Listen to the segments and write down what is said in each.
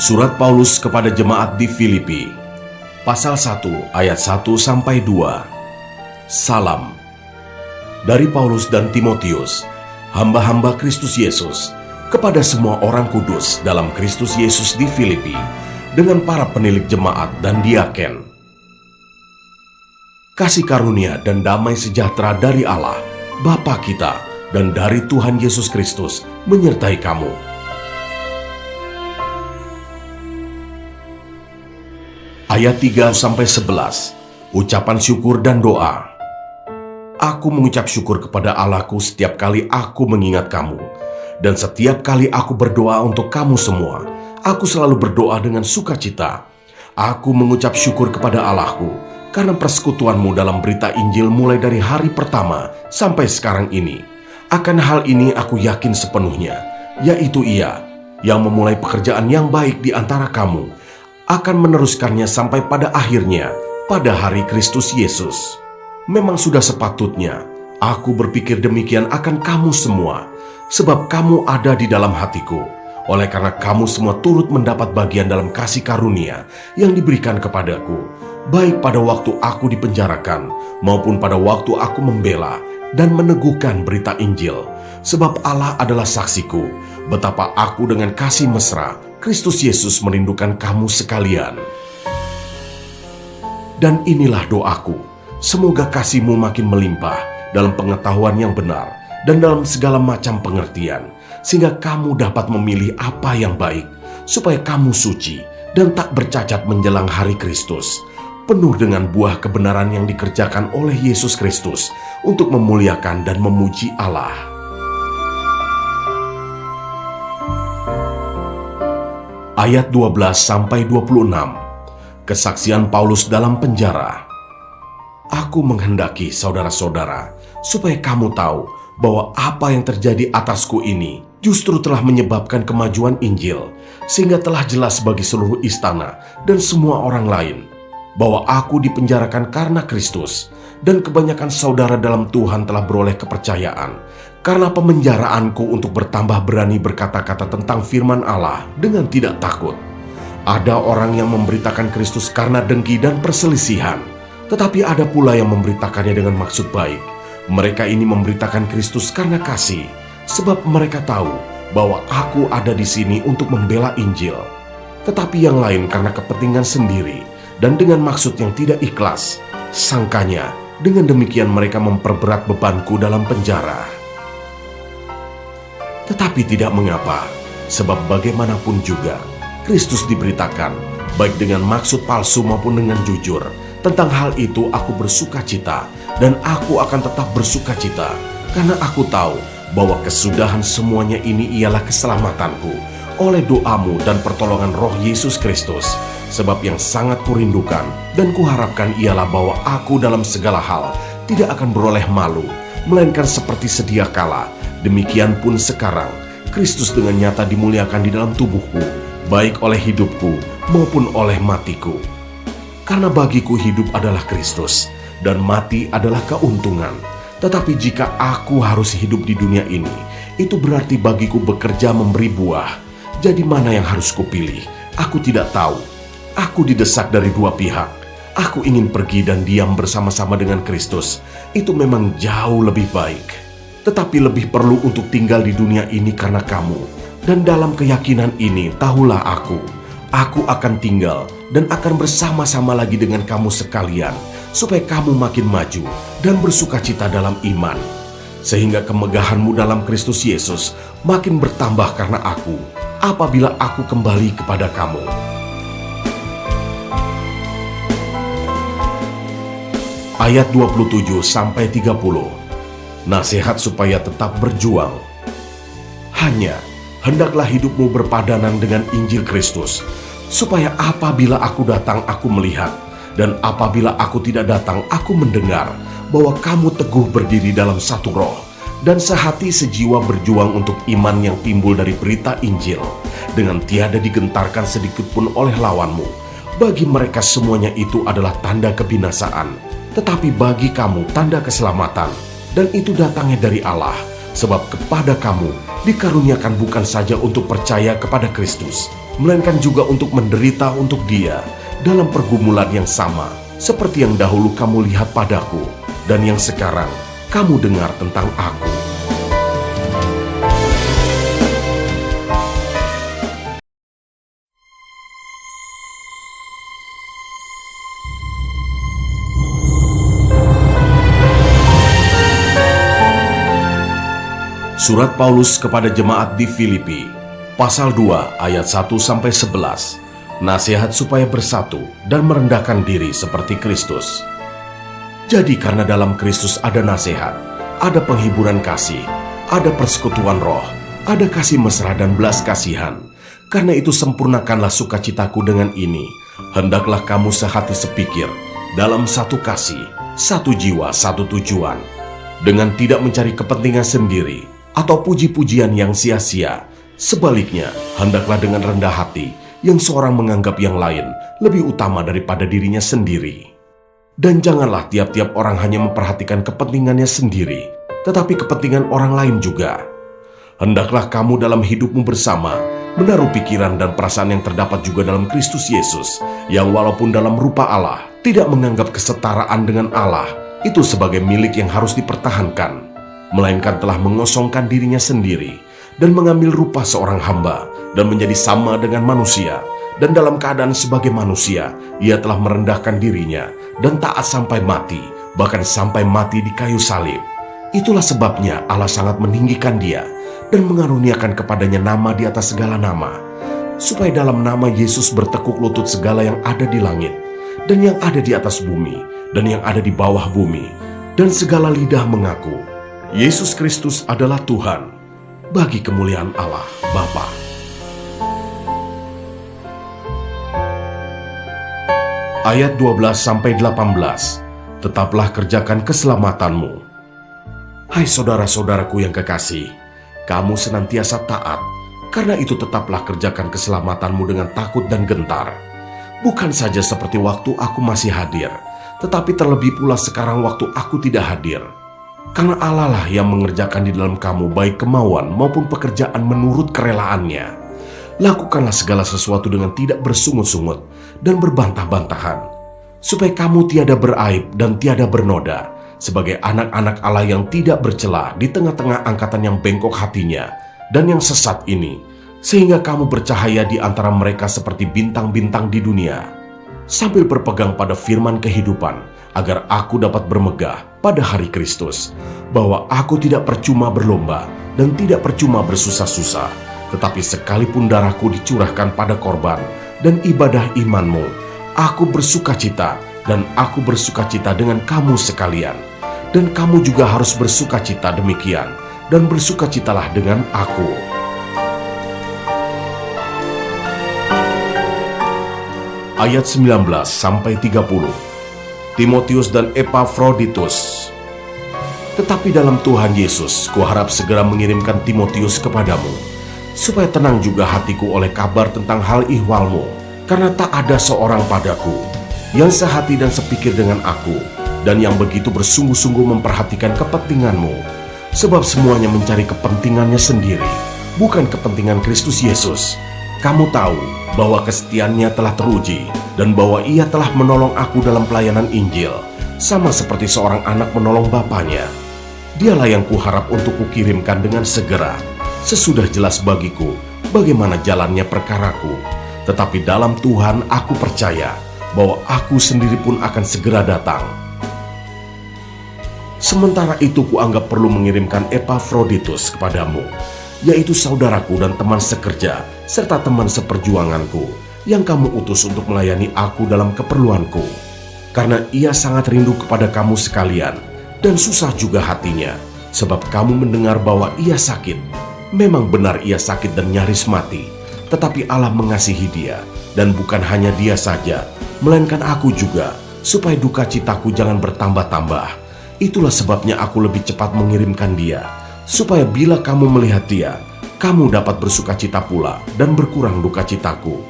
Surat Paulus kepada jemaat di Filipi, pasal 1 ayat 1-2. Salam. Dari Paulus dan Timotius, hamba-hamba Kristus Yesus, kepada semua orang kudus dalam Kristus Yesus di Filipi, dengan para penilik jemaat dan diaken. Kasih karunia dan damai sejahtera dari Allah, Bapa kita, dan dari Tuhan Yesus Kristus menyertai kamu. Ayat 3-11, ucapan syukur dan doa. Aku mengucap syukur kepada Allahku setiap kali aku mengingat kamu, dan setiap kali aku berdoa untuk kamu semua. Aku selalu berdoa dengan sukacita. Aku mengucap syukur kepada Allahku karena persekutuanmu dalam berita Injil mulai dari hari pertama sampai sekarang ini. Akan hal ini aku yakin sepenuhnya, yaitu Ia yang memulai pekerjaan yang baik di antara kamu akan meneruskannya sampai pada akhirnya, pada hari Kristus Yesus. Memang sudah sepatutnya aku berpikir demikian akan kamu semua, sebab kamu ada di dalam hatiku, oleh karena kamu semua turut mendapat bagian dalam kasih karunia yang diberikan kepadaku, baik pada waktu aku dipenjarakan, maupun pada waktu aku membela dan meneguhkan berita Injil. Sebab Allah adalah saksiku, betapa aku dengan kasih mesra Kristus Yesus merindukan kamu sekalian. Dan inilah doaku, semoga kasihmu makin melimpah dalam pengetahuan yang benar dan dalam segala macam pengertian, sehingga kamu dapat memilih apa yang baik, supaya kamu suci dan tak bercacat menjelang hari Kristus, penuh dengan buah kebenaran yang dikerjakan oleh Yesus Kristus untuk memuliakan dan memuji Allah. Ayat 12-26, kesaksian Paulus dalam penjara. Aku menghendaki saudara-saudara supaya kamu tahu bahwa apa yang terjadi atasku ini justru telah menyebabkan kemajuan Injil, sehingga telah jelas bagi seluruh istana dan semua orang lain bahwa aku dipenjarakan karena Kristus, dan kebanyakan saudara dalam Tuhan telah beroleh kepercayaan karena pemenjaraanku untuk bertambah berani berkata-kata tentang firman Allah dengan tidak takut. Ada orang yang memberitakan Kristus karena dengki dan perselisihan, tetapi ada pula yang memberitakannya dengan maksud baik. Mereka ini memberitakan Kristus karena kasih, sebab mereka tahu bahwa aku ada di sini untuk membela Injil. Tetapi yang lain karena kepentingan sendiri dan dengan maksud yang tidak ikhlas. Sangkanya, dengan demikian mereka memperberat bebanku dalam penjara. Tetapi tidak mengapa, sebab bagaimanapun juga Kristus diberitakan, baik dengan maksud palsu maupun dengan jujur. Tentang hal itu aku bersuka cita, dan aku akan tetap bersuka cita, karena aku tahu bahwa kesudahan semuanya ini ialah keselamatanku, oleh doamu dan pertolongan Roh Yesus Kristus. Sebab yang sangat kurindukan dan kuharapkan ialah bahwa aku dalam segala hal tidak akan beroleh malu, melainkan seperti sedia kala, demikian pun sekarang, Kristus dengan nyata dimuliakan di dalam tubuhku, baik oleh hidupku maupun oleh matiku. Karena bagiku hidup adalah Kristus, dan mati adalah keuntungan. Tetapi jika aku harus hidup di dunia ini, itu berarti bagiku bekerja memberi buah. Jadi mana yang harus kupilih? Aku tidak tahu. Aku didesak dari dua pihak. Aku ingin pergi dan diam bersama-sama dengan Kristus. Itu memang jauh lebih baik. Tetapi lebih perlu untuk tinggal di dunia ini karena kamu. Dan dalam keyakinan ini, tahulah aku akan tinggal dan akan bersama-sama lagi dengan kamu sekalian, supaya kamu makin maju dan bersukacita dalam iman, sehingga kemegahanmu dalam Kristus Yesus makin bertambah karena aku, apabila aku kembali kepada kamu. Ayat 27-30, nasihat supaya tetap berjuang. Hanya hendaklah hidupmu berpadanan dengan Injil Kristus, supaya apabila aku datang aku melihat, dan apabila aku tidak datang aku mendengar, bahwa kamu teguh berdiri dalam satu roh, dan sehati sejiwa berjuang untuk iman yang timbul dari berita Injil, dengan tiada digentarkan sedikit pun oleh lawanmu. Bagi mereka semuanya itu adalah tanda kebinasaan, tetapi bagi kamu tanda keselamatan, dan itu datangnya dari Allah, sebab kepada kamu dikaruniakan bukan saja untuk percaya kepada Kristus, melainkan juga untuk menderita untuk Dia dalam pergumulan yang sama seperti yang dahulu kamu lihat padaku dan yang sekarang kamu dengar tentang aku. Surat Paulus kepada jemaat di Filipi, pasal 2 ayat 1-11. Nasihat supaya bersatu dan merendahkan diri seperti Kristus. Jadi karena dalam Kristus ada nasihat, ada penghiburan kasih, ada persekutuan roh, ada kasih mesra dan belas kasihan. Karena itu sempurnakanlah sukacitaku dengan ini. Hendaklah kamu sehati sepikir, dalam satu kasih, satu jiwa, satu tujuan. Dengan tidak mencari kepentingan sendiri, atau puji-pujian yang sia-sia. Sebaliknya, hendaklah dengan rendah hati, yang seorang menganggap yang lain lebih utama daripada dirinya sendiri. Dan janganlah tiap-tiap orang hanya memperhatikan kepentingannya sendiri, tetapi kepentingan orang lain juga. Hendaklah kamu dalam hidupmu bersama, menaruh pikiran dan perasaan yang terdapat juga dalam Kristus Yesus, yang walaupun dalam rupa Allah, tidak menganggap kesetaraan dengan Allah, itu sebagai milik yang harus dipertahankan, melainkan telah mengosongkan dirinya sendiri dan mengambil rupa seorang hamba dan menjadi sama dengan manusia, dan dalam keadaan sebagai manusia ia telah merendahkan dirinya dan taat sampai mati, bahkan sampai mati di kayu salib. Itulah sebabnya Allah sangat meninggikan dia dan mengaruniakan kepadanya nama di atas segala nama, supaya dalam nama Yesus bertekuk lutut segala yang ada di langit dan yang ada di atas bumi dan yang ada di bawah bumi, dan segala lidah mengaku Yesus Kristus adalah Tuhan, bagi kemuliaan Allah Bapa. Ayat 12-18. Tetaplah kerjakan keselamatanmu. Hai saudara-saudaraku yang kekasih, kamu senantiasa taat, karena itu tetaplah kerjakan keselamatanmu dengan takut dan gentar. Bukan saja seperti waktu aku masih hadir, tetapi terlebih pula sekarang waktu aku tidak hadir. Karena Allah lah yang mengerjakan di dalam kamu baik kemauan maupun pekerjaan menurut kerelaannya. Lakukanlah segala sesuatu dengan tidak bersungut-sungut dan berbantah-bantahan, supaya kamu tiada beraib dan tiada bernoda, sebagai anak-anak Allah yang tidak bercela di tengah-tengah angkatan yang bengkok hatinya dan yang sesat ini, sehingga kamu bercahaya di antara mereka seperti bintang-bintang di dunia, sambil berpegang pada firman kehidupan, agar aku dapat bermegah pada hari Kristus, bahwa aku tidak percuma berlomba dan tidak percuma bersusah-susah, tetapi sekalipun darahku dicurahkan pada korban dan ibadah imanmu, aku bersukacita, dan aku bersukacita dengan kamu sekalian. Dan kamu juga harus bersukacita demikian, dan bersukacitalah dengan aku. Ayat 19-30. Timotius dan Epafroditus. Tetapi dalam Tuhan Yesus, kuharap segera mengirimkan Timotius kepadamu, supaya tenang juga hatiku oleh kabar tentang hal ihwalmu, karena tak ada seorang padaku yang sehati dan sepikir dengan aku, dan yang begitu bersungguh-sungguh memperhatikan kepentinganmu, sebab semuanya mencari kepentingannya sendiri, bukan kepentingan Kristus Yesus. Kamu tahu bahwa kesetiaannya telah teruji, dan bahwa ia telah menolong aku dalam pelayanan Injil, sama seperti seorang anak menolong bapaknya. Dialah yang kuharap untuk kukirimkan dengan segera, sesudah jelas bagiku bagaimana jalannya perkaraku. Tetapi dalam Tuhan aku percaya bahwa aku sendiri pun akan segera datang. Sementara itu kuanggap perlu mengirimkan Epafroditus kepadamu, yaitu saudaraku dan teman sekerja, serta teman seperjuanganku, yang kamu utus untuk melayani aku dalam keperluanku. Karena ia sangat rindu kepada kamu sekalian, dan susah juga hatinya, sebab kamu mendengar bahwa ia sakit. Memang benar ia sakit dan nyaris mati, tetapi Allah mengasihi dia, dan bukan hanya dia saja, melainkan aku juga, supaya duka citaku jangan bertambah-tambah. Itulah sebabnya aku lebih cepat mengirimkan dia, supaya bila kamu melihat dia, kamu dapat bersukacita pula dan berkurang duka citaku.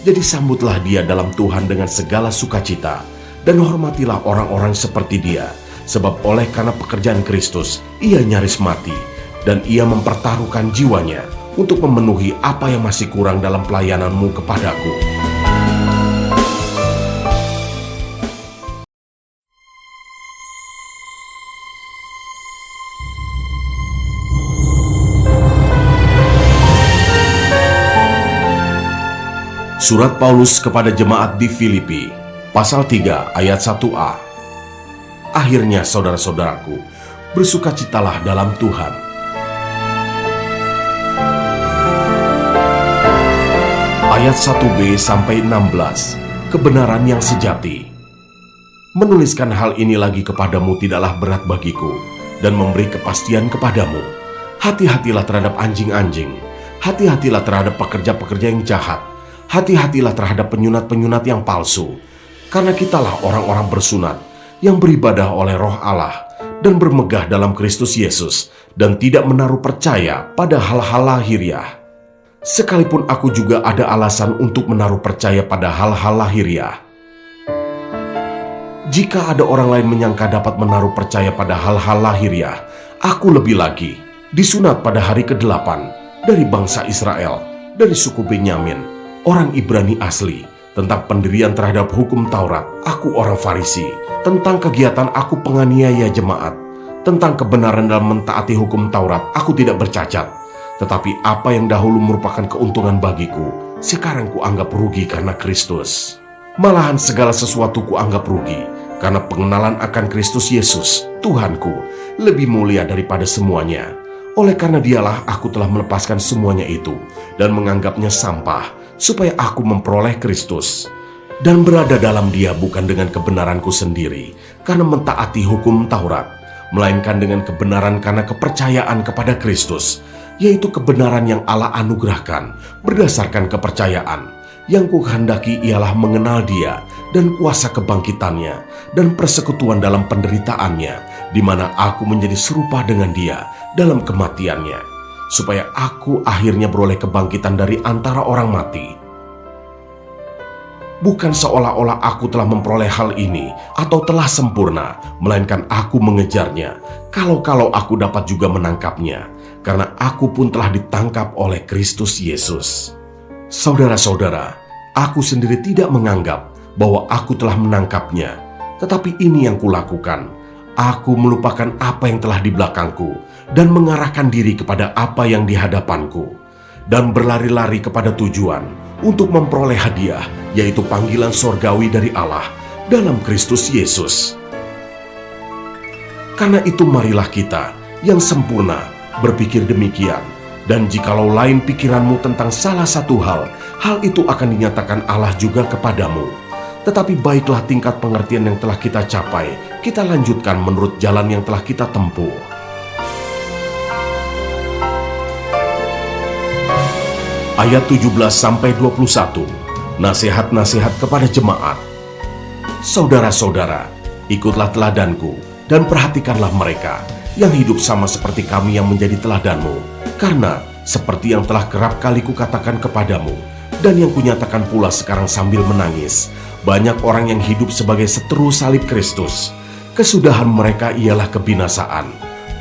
Jadi sambutlah dia dalam Tuhan dengan segala sukacita, dan hormatilah orang-orang seperti dia, sebab oleh karena pekerjaan Kristus, ia nyaris mati, dan ia mempertaruhkan jiwanya untuk memenuhi apa yang masih kurang dalam pelayananmu kepadaku. Surat Paulus kepada jemaat di Filipi, pasal 3 ayat 1a. Akhirnya saudara-saudaraku, bersukacitalah dalam Tuhan. Ayat 1b sampai 16, kebenaran yang sejati. Menuliskan hal ini lagi kepadamu tidaklah berat bagiku, dan memberi kepastian kepadamu. Hati-hatilah terhadap anjing-anjing, hati-hatilah terhadap pekerja-pekerja yang jahat, hati-hatilah terhadap penyunat-penyunat yang palsu, karena kitalah orang-orang bersunat yang beribadah oleh Roh Allah dan bermegah dalam Kristus Yesus dan tidak menaruh percaya pada hal-hal lahiriah. Sekalipun aku juga ada alasan untuk menaruh percaya pada hal-hal lahiriah. Jika ada orang lain menyangka dapat menaruh percaya pada hal-hal lahiriah, aku lebih lagi, disunat pada hari ke-8 dari bangsa Israel, dari suku Benyamin, orang Ibrani asli, tentang pendirian terhadap hukum Taurat, aku orang Farisi, tentang kegiatan aku penganiaya jemaat, tentang kebenaran dalam mentaati hukum Taurat, aku tidak bercacat. Tetapi apa yang dahulu merupakan keuntungan bagiku, sekarang kuanggap rugi karena Kristus. Malahan segala sesuatu kuanggap rugi, karena pengenalan akan Kristus Yesus, Tuhanku, lebih mulia daripada semuanya. Oleh karena dialah aku telah melepaskan semuanya itu, dan menganggapnya sampah, supaya aku memperoleh Kristus dan berada dalam Dia bukan dengan kebenaranku sendiri karena mentaati hukum Taurat, melainkan dengan kebenaran karena kepercayaan kepada Kristus, yaitu kebenaran yang Allah anugerahkan berdasarkan kepercayaan. Yang kuhendaki ialah mengenal Dia dan kuasa kebangkitannya dan persekutuan dalam penderitaannya, di mana aku menjadi serupa dengan Dia dalam kematiannya, supaya aku akhirnya beroleh kebangkitan dari antara orang mati. Bukan seolah-olah aku telah memperoleh hal ini atau telah sempurna, melainkan aku mengejarnya, kalau-kalau aku dapat juga menangkapnya, karena aku pun telah ditangkap oleh Kristus Yesus. Saudara-saudara, aku sendiri tidak menganggap bahwa aku telah menangkapnya, tetapi ini yang kulakukan. Aku melupakan apa yang telah di belakangku dan mengarahkan diri kepada apa yang di hadapanku, dan berlari-lari kepada tujuan untuk memperoleh hadiah, yaitu panggilan sorgawi dari Allah dalam Kristus Yesus. Karena itu marilah kita yang sempurna berpikir demikian, dan jikalau lain pikiranmu tentang salah satu hal itu akan dinyatakan Allah juga kepadamu. Tetapi baiklah tingkat pengertian yang telah kita capai, kita lanjutkan menurut jalan yang telah kita tempuh. Ayat 17-21, nasihat-nasihat kepada jemaat. Saudara-saudara, ikutlah teladanku dan perhatikanlah mereka yang hidup sama seperti kami yang menjadi teladanmu. Karena seperti yang telah kerap kali kukatakan kepadamu, dan yang kunyatakan pula sekarang sambil menangis, banyak orang yang hidup sebagai seteru salib Kristus. Kesudahan mereka ialah kebinasaan,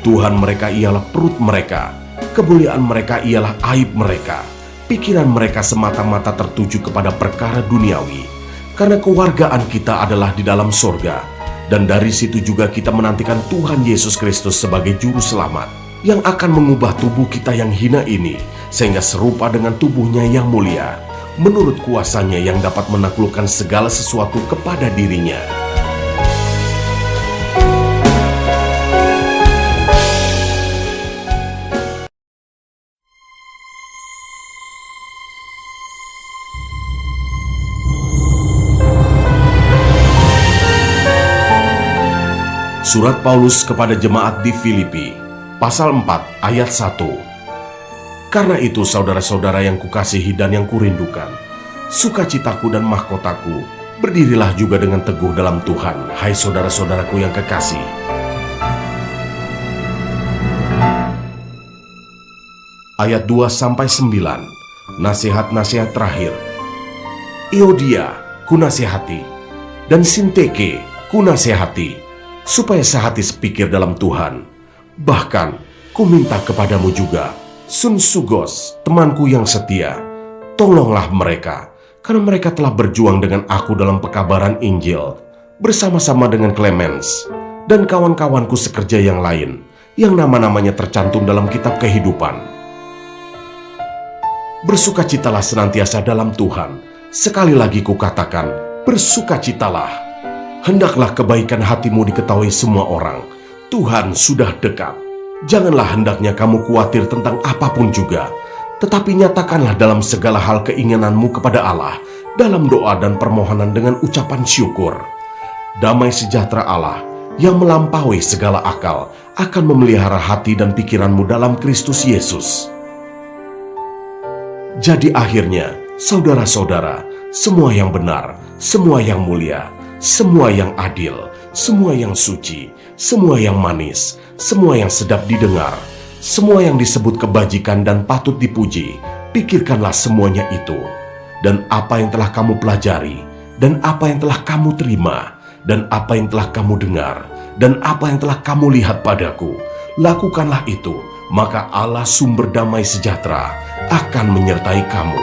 Tuhan mereka ialah perut mereka, kemuliaan mereka ialah aib mereka. Pikiran mereka semata-mata tertuju kepada perkara duniawi, karena kewargaan kita adalah di dalam sorga, dan dari situ juga kita menantikan Tuhan Yesus Kristus sebagai juru selamat, yang akan mengubah tubuh kita yang hina ini, sehingga serupa dengan tubuhnya yang mulia, menurut kuasanya yang dapat menaklukkan segala sesuatu kepada dirinya. Surat Paulus kepada jemaat di Filipi, pasal 4 ayat 1. Karena itu saudara-saudara yang kukasihi dan yang kurindukan, sukacitaku dan mahkotaku, berdirilah juga dengan teguh dalam Tuhan, hai saudara-saudaraku yang kekasih. Ayat 2-9, nasihat-nasihat terakhir. Euodia kunasihati, dan Sinteke kunasihati, supaya sehati sepikir dalam Tuhan. Bahkan ku minta kepadamu juga, Sun Sugos, temanku yang setia, tolonglah mereka, karena mereka telah berjuang dengan aku dalam pekabaran Injil, bersama-sama dengan Clemens dan kawan-kawanku sekerja yang lain, yang nama-namanya tercantum dalam kitab kehidupan. Bersukacitalah senantiasa dalam Tuhan. Sekali lagi kukatakan, bersukacitalah. Hendaklah kebaikan hatimu diketahui semua orang. Tuhan sudah dekat. Janganlah hendaknya kamu khawatir tentang apapun juga, tetapi nyatakanlah dalam segala hal keinginanmu kepada Allah, dalam doa dan permohonan dengan ucapan syukur. Damai sejahtera Allah, yang melampaui segala akal, akan memelihara hati dan pikiranmu dalam Kristus Yesus. Jadi akhirnya, saudara-saudara, semua yang benar, semua yang mulia, semua yang adil, semua yang suci, semua yang manis, semua yang sedap didengar, semua yang disebut kebajikan dan patut dipuji, pikirkanlah semuanya itu. Dan apa yang telah kamu pelajari, dan apa yang telah kamu terima, dan apa yang telah kamu dengar, dan apa yang telah kamu lihat padaku, lakukanlah itu, maka Allah sumber damai sejahtera akan menyertai kamu.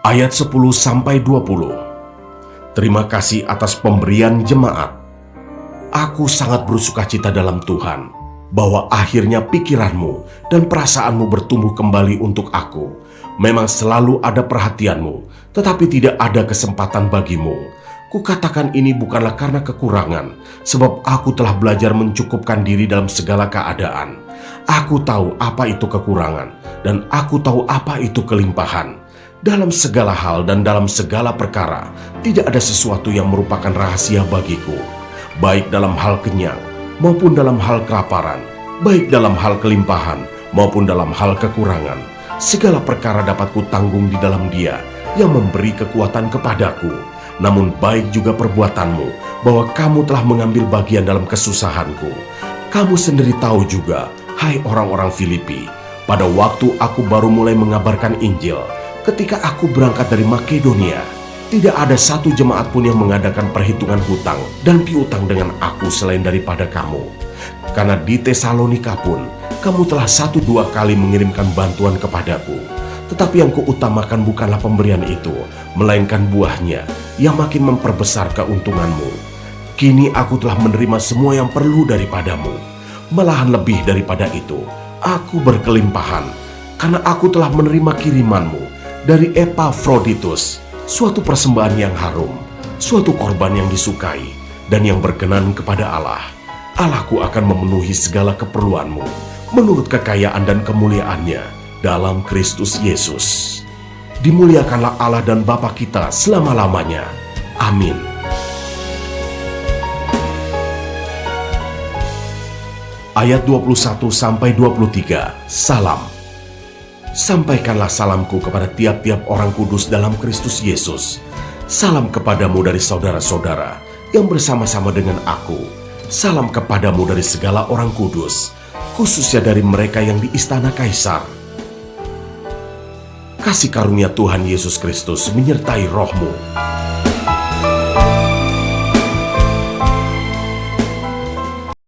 Ayat 10-20. Terima kasih atas pemberian jemaat. Aku sangat bersukacita dalam Tuhan, bahwa akhirnya pikiranmu dan perasaanmu bertumbuh kembali untuk aku. Memang selalu ada perhatianmu, tetapi tidak ada kesempatan bagimu. Kukatakan ini bukanlah karena kekurangan, sebab aku telah belajar mencukupkan diri dalam segala keadaan. Aku tahu apa itu kekurangan, dan aku tahu apa itu kelimpahan. Dalam segala hal dan dalam segala perkara, tidak ada sesuatu yang merupakan rahasia bagiku, baik dalam hal kenyang maupun dalam hal kelaparan, baik dalam hal kelimpahan maupun dalam hal kekurangan. Segala perkara dapat kutanggung di dalam Dia yang memberi kekuatan kepadaku. Namun baik juga perbuatanmu, bahwa kamu telah mengambil bagian dalam kesusahanku. Kamu sendiri tahu juga, hai orang-orang Filipi, pada waktu aku baru mulai mengabarkan Injil, ketika aku berangkat dari Makedonia, tidak ada satu jemaat pun yang mengadakan perhitungan hutang dan piutang dengan aku selain daripada kamu. Karena di Tesalonika pun, kamu telah 1-2 kali mengirimkan bantuan kepadaku. Tetapi yang kuutamakan bukanlah pemberian itu, melainkan buahnya yang makin memperbesar keuntunganmu. Kini aku telah menerima semua yang perlu daripadamu. Malahan lebih daripada itu, aku berkelimpahan, karena aku telah menerima kirimanmu dari Epafroditus, suatu persembahan yang harum, suatu korban yang disukai, dan yang berkenan kepada Allah. Allahku akan memenuhi segala keperluanmu, menurut kekayaan dan kemuliaannya dalam Kristus Yesus. Dimuliakanlah Allah dan Bapa kita selama-lamanya. Amin. Ayat 21-23. Salam. Sampaikanlah salamku kepada tiap-tiap orang kudus dalam Kristus Yesus. Salam kepadamu dari saudara-saudara yang bersama-sama dengan aku. Salam kepadamu dari segala orang kudus, khususnya dari mereka yang di istana Kaisar. Kasih karunia Tuhan Yesus Kristus menyertai rohmu.